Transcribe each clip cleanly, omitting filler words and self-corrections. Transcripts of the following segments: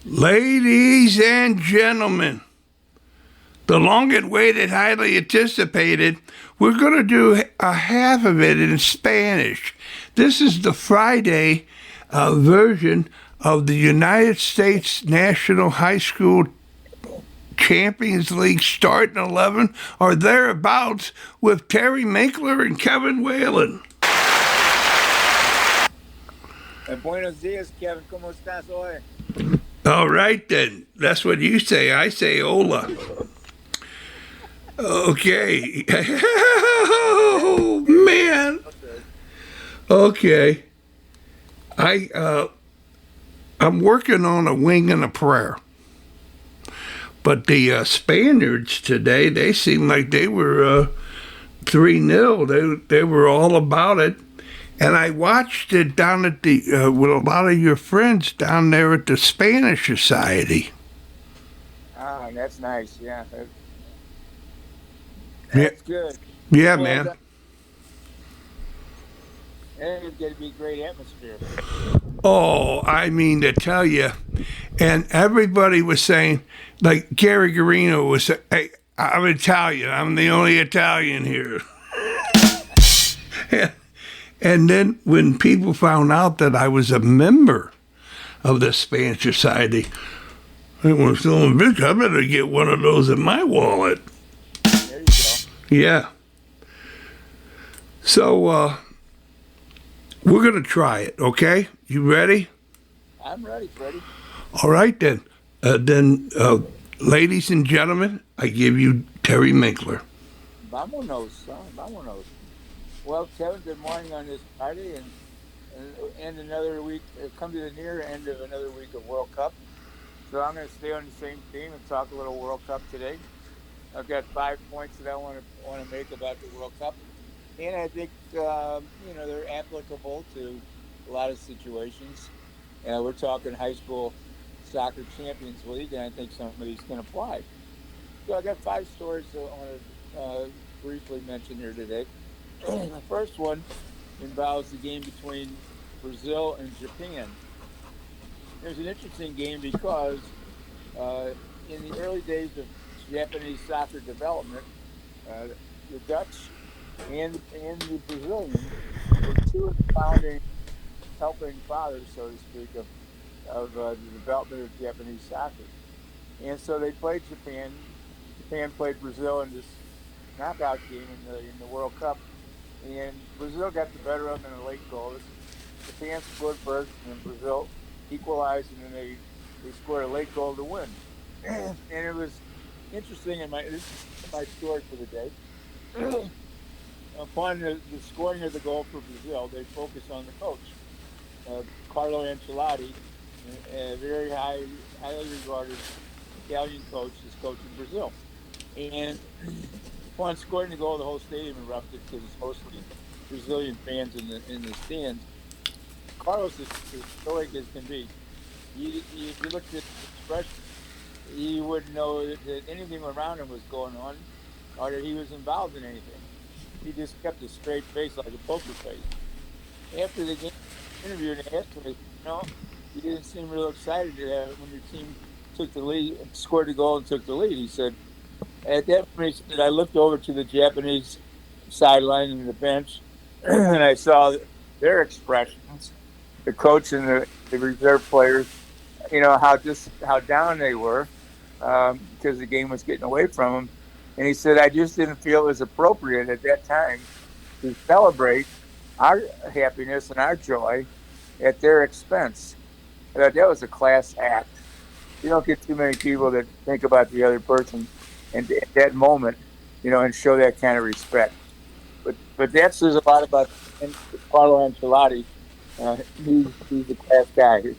Ladies and gentlemen, the long-awaited, highly anticipated, we're going to do a half of it in Spanish. This is the Friday version of the United States National High School Champions League starting 11 or thereabouts with Terry Michle and Kevin Whalen. Buenos dias, Kevin. ¿Cómo estás hoy? All right, then. That's what you say. I say hola. Okay. Oh, man. Okay. I'm working on a wing and a prayer. But the Spaniards today, they seemed like they were 3-0. They were all about it. And I watched it down at the with a lot of your friends down there at the Spanish Society. Ah, that's nice. Yeah, that's good. Yeah, man. And it's going to be a great atmosphere. Oh, I mean to tell you, and everybody was saying, like Gary Garino was saying, hey, I'm Italian. I'm the only Italian here. And then when people found out that I was a member of the Spanish Society, I was feeling rich. I better get one of those in my wallet. There you go. Yeah. So we're going to try it, okay? You ready? I'm ready, Freddie. All right, then. Ladies and gentlemen, I give you Terry Michle. Vámonos, son. Vámonos. Well, Kevin, good morning on this Friday, and another week, come to the near end of another week of World Cup. So I'm going to stay on the same theme and talk a little World Cup today. I've got 5 points that I want to make about the World Cup, and I think they're applicable to a lot of situations. We're talking high school soccer Champions League, and I think some of these can apply. So I got 5 stories that I want to briefly mention here today. The first one involves the game between Brazil and Japan. It was an interesting game because in the early days of Japanese soccer development, the Dutch and the Brazilians were two of the founding helping fathers, so to speak, of the development of Japanese soccer. And so they played Japan. Japan played Brazil in this knockout game in the World Cup. And Brazil got the better of them in a late goal. Japan scored first, and then Brazil equalized, and then they scored a late goal to win. And it was interesting. This is my story for the day. Upon the scoring of the goal for Brazil, they focused on the coach, Carlo Ancelotti, a very highly regarded Italian coach, is coaching Brazil. And upon scoring the goal, the whole stadium erupted because it's mostly Brazilian fans in the stands. Carlos is stoic as can be. If you looked at the expression, you wouldn't know that anything around him was going on or that he was involved in anything. He just kept a straight face like a poker face. After the game interview, and asked him, you didn't seem real excited when your team took the lead, scored the goal and took the lead. He said, at that point, I looked over to the Japanese sideline and the bench, and I saw their expressions, the coach and the reserve players, how down they were because the game was getting away from them. And he said, I just didn't feel it was appropriate at that time to celebrate our happiness and our joy at their expense. I thought that was a class act. You don't get too many people that think about the other person and at that moment, and show that kind of respect. But that says a lot about Carlo Ancelotti. He's a class guy.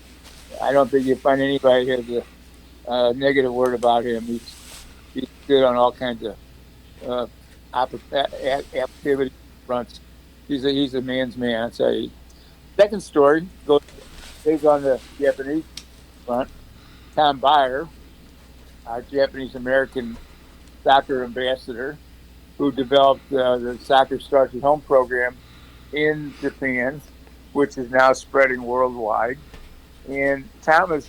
I don't think you find anybody who has a negative word about him. He's good on all kinds of activity fronts. He's a man's man, I'll tell you. Second story stays on the Japanese front. Tom Byer, our Japanese-American soccer ambassador, who developed the Soccer Starts at Home program in Japan, which is now spreading worldwide. And Tom has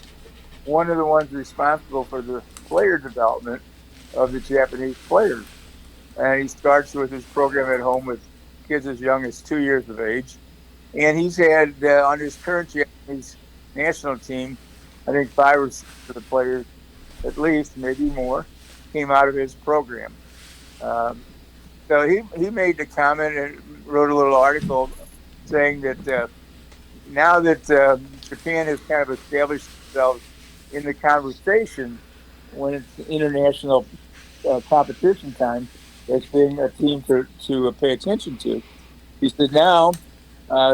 one of the ones responsible for the player development of the Japanese players. And he starts with his program at home with kids as young as 2 years of age. And he's had on his current Japanese national team, I think 5 or 6 of the players, at least, maybe more, came out of his program. Um, so he made the comment and wrote a little article saying that now that Japan has kind of established themselves in the conversation when it's international competition time, as being a team to pay attention to. He said now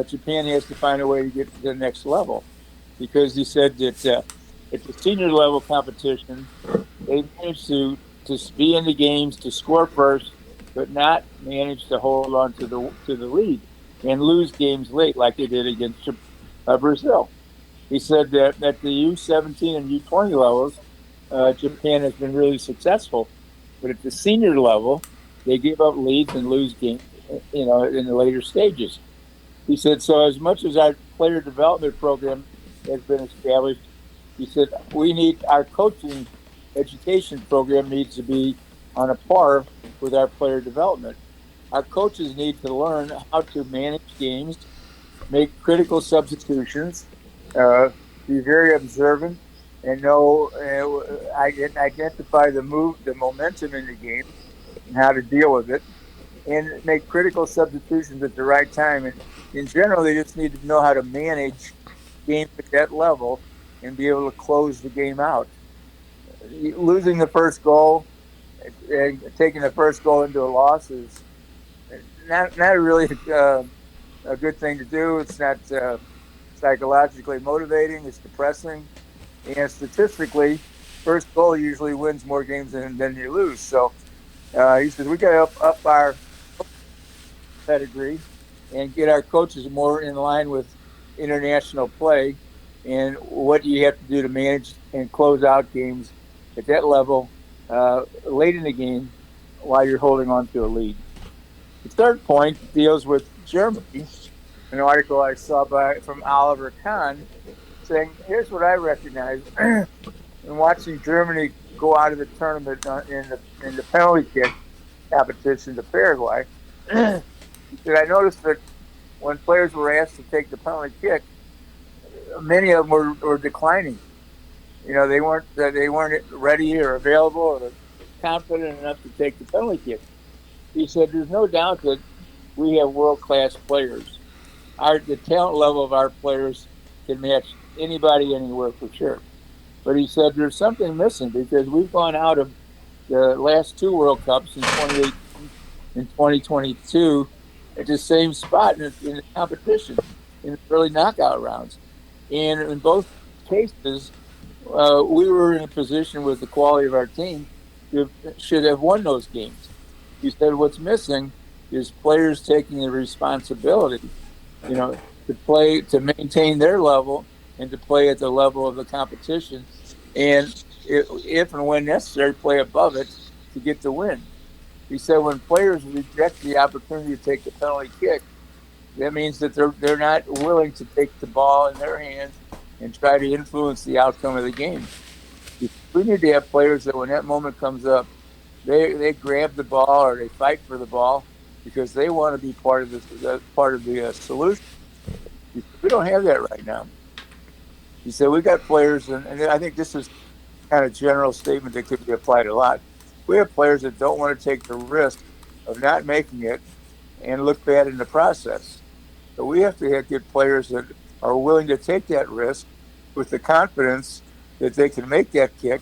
Japan has to find a way to get to the next level, because he said that at the senior level competition, they managed to be in the games, to score first, but not manage to hold on to the lead and lose games late like they did against Brazil. He said that at the U17 and U20 levels, Japan has been really successful, but at the senior level, they give up leads and lose games, in the later stages. He said, so as much as our player development program has been established, he said, we need our coaching education program needs to be on a par with our player development. Our coaches need to learn how to manage games, make critical substitutions, be very observant, and know identify the momentum in the game, and how to deal with it, and make critical substitutions at the right time. And in general, they just need to know how to manage games at that level and be able to close the game out. Losing the first goal and taking the first goal into a loss is not really a good thing to do. It's not psychologically motivating. It's depressing, and statistically, first goal usually wins more games than you lose. So he says we got to up our pedigree and get our coaches more in line with international play and what you have to do to manage and close out games at that level late in the game while you're holding on to a lead. The third point deals with Germany, an article I saw from Oliver Kahn saying, here's what I recognize in watching Germany go out of the tournament in the penalty kick competition to Paraguay. I noticed that when players were asked to take the penalty kick, many of them were declining. They weren't ready or available or confident enough to take the penalty kick. He said, "There's no doubt that we have world-class players. The talent level of our players can match anybody anywhere for sure. But he said there's something missing, because we've gone out of the last 2 World Cups in 2018 and 2022 at the same spot in the competition in the early knockout rounds. And in both cases, we were in a position with the quality of our team should have won those games." He said what's missing is players taking the responsibility, to maintain their level and to play at the level of the competition, and if and when necessary, play above it to get the win. He said when players reject the opportunity to take the penalty kick, that means that they're not willing to take the ball in their hands and try to influence the outcome of the game. We need to have players that when that moment comes up, they grab the ball or they fight for the ball because they want to be part of the solution. We don't have that right now. He said we got players, and I think this is kind of general statement that could be applied a lot. We have players that don't want to take the risk of not making it and look bad in the process. So we have to get players that are willing to take that risk with the confidence that they can make that kick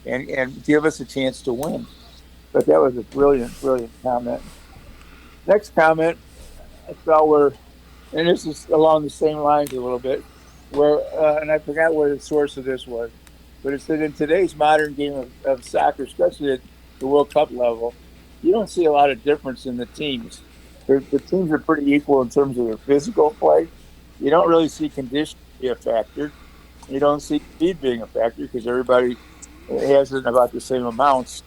and give us a chance to win. But that was a brilliant, brilliant comment. Next comment I saw and this is along the same lines a little bit, and I forgot where the source of this was, but it said in today's modern game of soccer, especially at the World Cup level, you don't see a lot of difference in the teams. The teams are pretty equal in terms of their physical play. You don't really see condition be a factor. You don't see speed being a factor because everybody has it about the same amounts.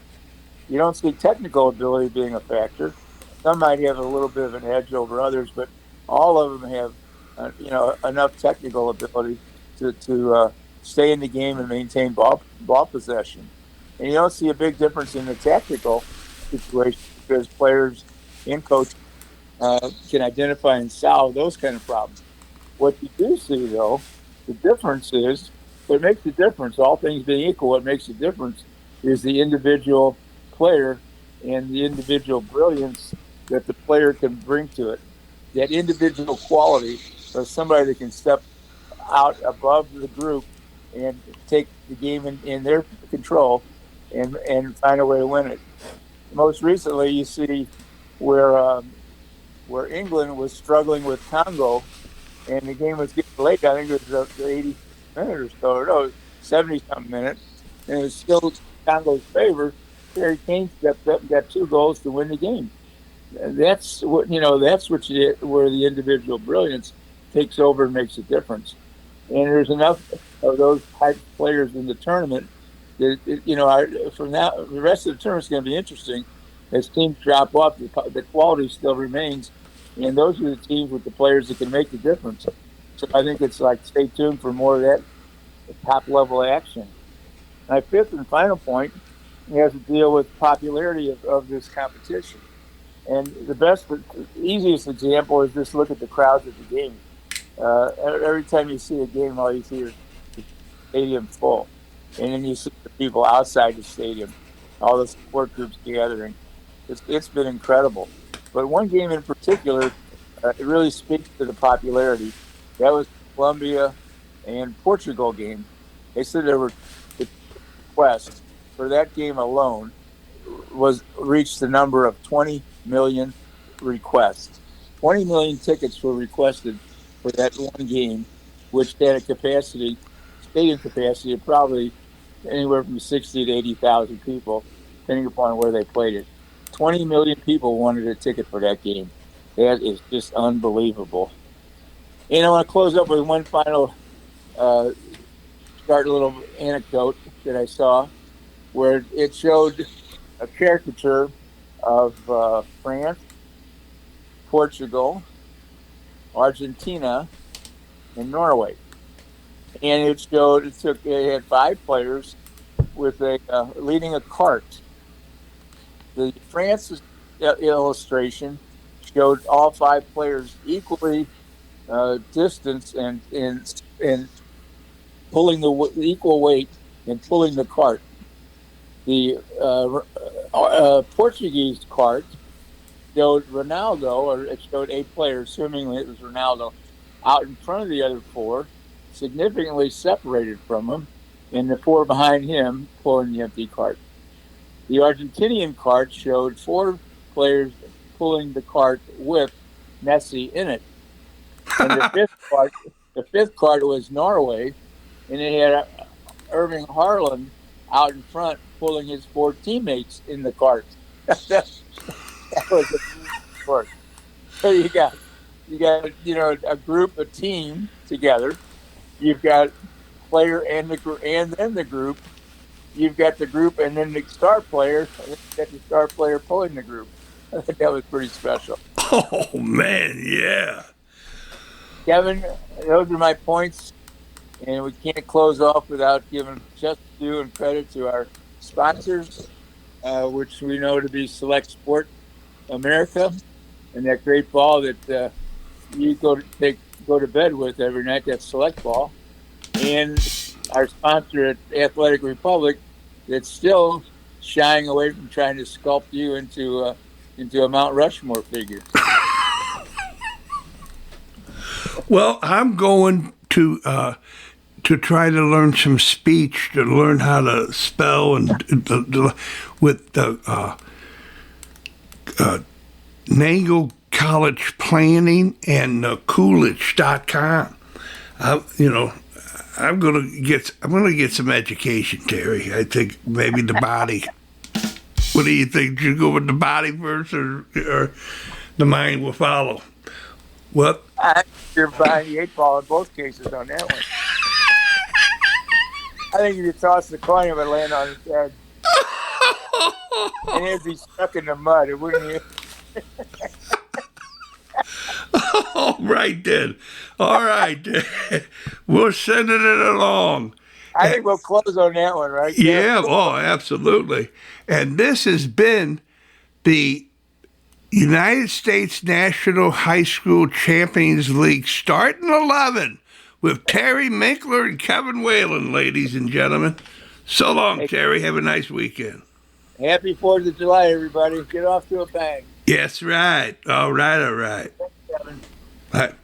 You don't see technical ability being a factor. Some might have a little bit of an edge over others, but all of them have, enough technical ability to stay in the game and maintain ball possession. And you don't see a big difference in the tactical situation because players and coaches can identify and solve those kind of problems. What you do see, though, the difference is what makes the difference, all things being equal, what makes the difference is the individual player and the individual brilliance that the player can bring to it. That individual quality of somebody that can step out above the group and take the game in their control and find a way to win it. Most recently, you see where England was struggling with Congo, and the game was getting late. I think it was the 80th minute or so, or no, 70-something minute, and it was still Congo's favor. Harry Kane stepped up and got 2 goals to win the game. And that's what where the individual brilliance takes over and makes a difference. And there's enough of those type of players in the tournament that, from now, the rest of the tournament's going to be interesting. As teams drop off, the quality still remains, and those are the teams with the players that can make the difference. So I think it's like stay tuned for more of that top-level action. My fifth and final point has to deal with popularity of this competition. And the easiest example is just look at the crowds at the game. Every time you see a game, all you see is the stadium full. And then you see the people outside the stadium, all the support groups gathering. It's been incredible. But one game in particular, it really speaks to the popularity. That was the Colombia and Portugal game. They said there were the requests for that game alone reached the number of 20 million requests. 20 million tickets were requested for that one game, which had a stadium capacity of probably anywhere from 60 to 80,000 people, depending upon where they played it. 20 million people wanted a ticket for that game. That is just unbelievable. And I want to close up with one final start a little anecdote that I saw where it showed a caricature of France, Portugal, Argentina, and Norway. And it had 5 players with leading a cart. The France illustration showed all 5 players equally distanced and pulling the equal weight and pulling the cart. The Portuguese cart showed Ronaldo, or it showed 8 players, assuming it was Ronaldo, out in front of the other 4, significantly separated from him, and the 4 behind him pulling the empty cart. The Argentinian cart showed 4 players pulling the cart with Messi in it. And the fifth cart was Norway, and it had Erling Haaland out in front pulling his 4 teammates in the cart. That was a sport. So you got a group, a team together. You've got player and then the group. You've got the group and then the star player. And then you got the star player pulling the group. I think that was pretty special. Oh man, yeah. Kevin, those are my points, and we can't close off without giving just due and credit to our sponsors, which we know to be Select Sport America, and that great ball that you go to bed with every night, that Select Ball, and our sponsor at Athletic Republic that's still shying away from trying to sculpt you into a Mount Rushmore figure. Well, I'm going to try to learn some speech, to learn how to spell, and with the Nangle College Planning and Coolidge.com. I'm gonna get some education, Terry. I think maybe the body. What do you think? Should you go with the body first, or the mind will follow? What? I think you're behind the 8 ball in both cases on that one. I think if you toss the coin, it would land on his head. And if he's stuck in the mud, it wouldn't. All right then. We're sending it along. I think we'll close on that one, right? Jeff? Yeah, oh, absolutely. And this has been the United States National High School Champions League starting 11 with Terry Michle and Kevin Whalen, ladies and gentlemen. So long, Terry. Have a nice weekend. Happy 4th of July, everybody. Get off to a bang. Yes, right. All right, all right. Thanks, Kevin. All right.